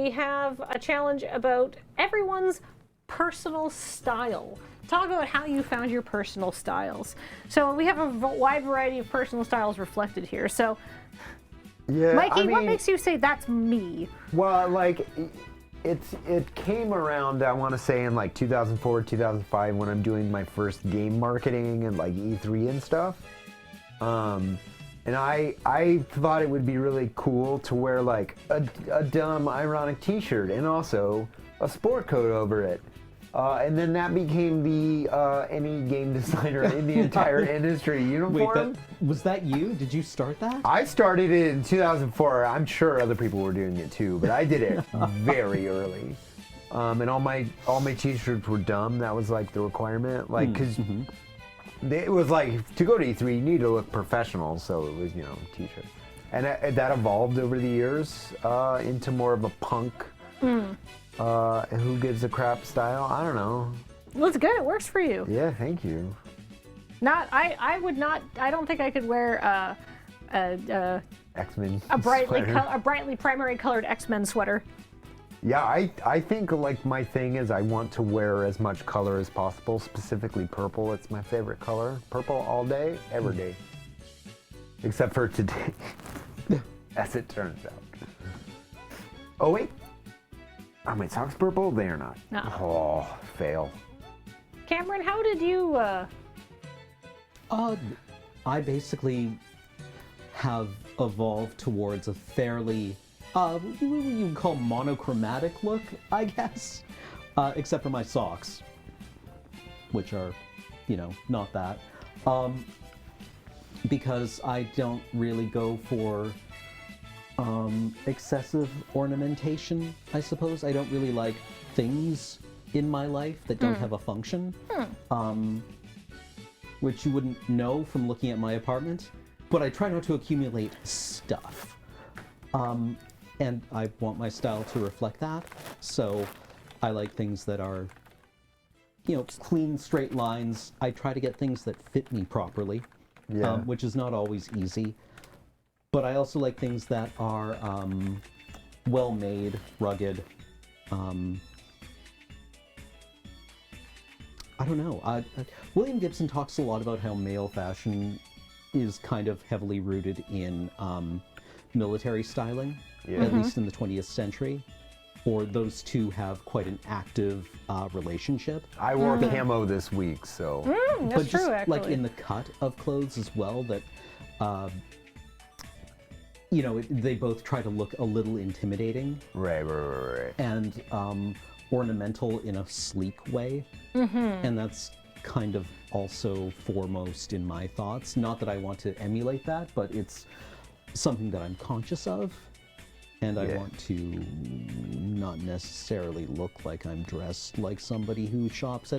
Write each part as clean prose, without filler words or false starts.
we have a challenge about everyone's personal style. Talk about how you found your personal styles. So we have a wide variety of personal styles reflected here. So, Yeah, Mikey, what makes you say that's me? Well, like, it came around, I want to say, in like 2004, 2005, when I'm doing my first game marketing and like E3 and stuff. And I thought it would be really cool to wear like a dumb, ironic T-shirt and also a sport coat over it. And then that became the any game designer in the entire industry uniform. Wait, was that you? Did you start that? I started it in 2004. I'm sure other people were doing it too, but I did it very early. And all my T-shirts were dumb. That was like the requirement, like because it was like to go to E3 you need to look professional, so it was T-shirt, and that evolved over the years into more of a punk. Who gives a crap style? I don't know. Well, it's good. It works for you. Yeah, thank you. I would not. I don't think I could wear X-Men. a brightly primary colored X-Men sweater. Yeah, I think like my thing is I want to wear as much color as possible, specifically purple. It's my favorite color. Purple all day, every day. Except for today, as it turns out. Oh wait. Are my socks purple? They are not. No. Oh, fail. Cameron, how did you? I basically have evolved towards a fairly, what you would call monochromatic look, I guess. Except for my socks, which are, not that. Because I don't really go for excessive ornamentation, I suppose. I don't really like things in my life that don't have a function, which you wouldn't know from looking at my apartment, but I try not to accumulate stuff. And I want my style to reflect that, so I like things that are, clean, straight lines. I try to get things that fit me properly, which is not always easy. But I also like things that are well-made, rugged. I don't know. William Gibson talks a lot about how male fashion is kind of heavily rooted in military styling, at least in the 20th century. Or those two have quite an active relationship. I wore camo this week, so. That's but just true, actually. like in the cut of clothes as well, that they both try to look a little intimidating. Right. And ornamental in a sleek way. And that's kind of also foremost in my thoughts. Not that I want to emulate that, but it's something that I'm conscious of. And I want to not necessarily look like I'm dressed like somebody who shops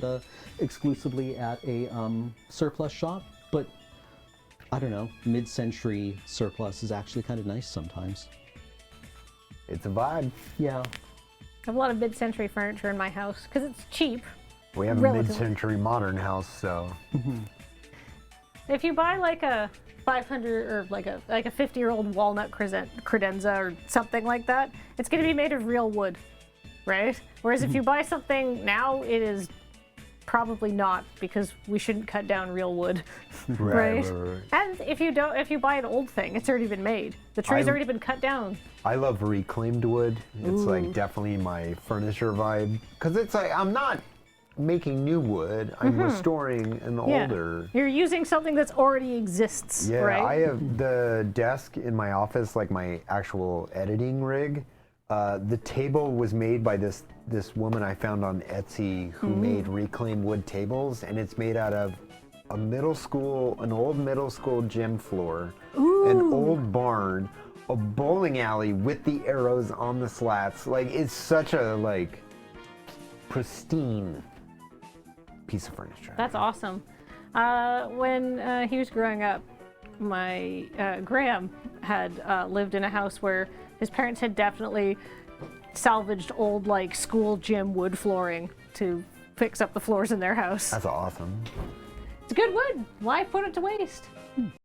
exclusively at a surplus shop, but I don't know, mid-century surplus is actually kind of nice sometimes. It's a vibe. Yeah. I have a lot of mid-century furniture in my house because it's cheap. We have a mid-century modern house, so. If you buy like a 500 or like a 50-year-old walnut credenza or something like that, it's going to be made of real wood, right? Whereas if you buy something now, it is probably not, because we shouldn't cut down real wood, right? And if you buy an old thing, it's already been made. The tree's already been cut down. I love reclaimed wood. It's like definitely my furniture vibe, because it's like I'm not making new wood. I'm restoring an older. You're using something that's already exists, right? I have the desk in my office, like my actual editing rig. The table was made by this woman I found on Etsy who made reclaimed wood tables, and it's made out of an old middle school gym floor, an old barn, a bowling alley with the arrows on the slats. Like, it's such a pristine piece of furniture. That's awesome. When he was growing up, my Graham had lived in a house where his parents had definitely salvaged old school gym wood flooring to fix up the floors in their house. That's awesome. It's good wood. Why put it to waste?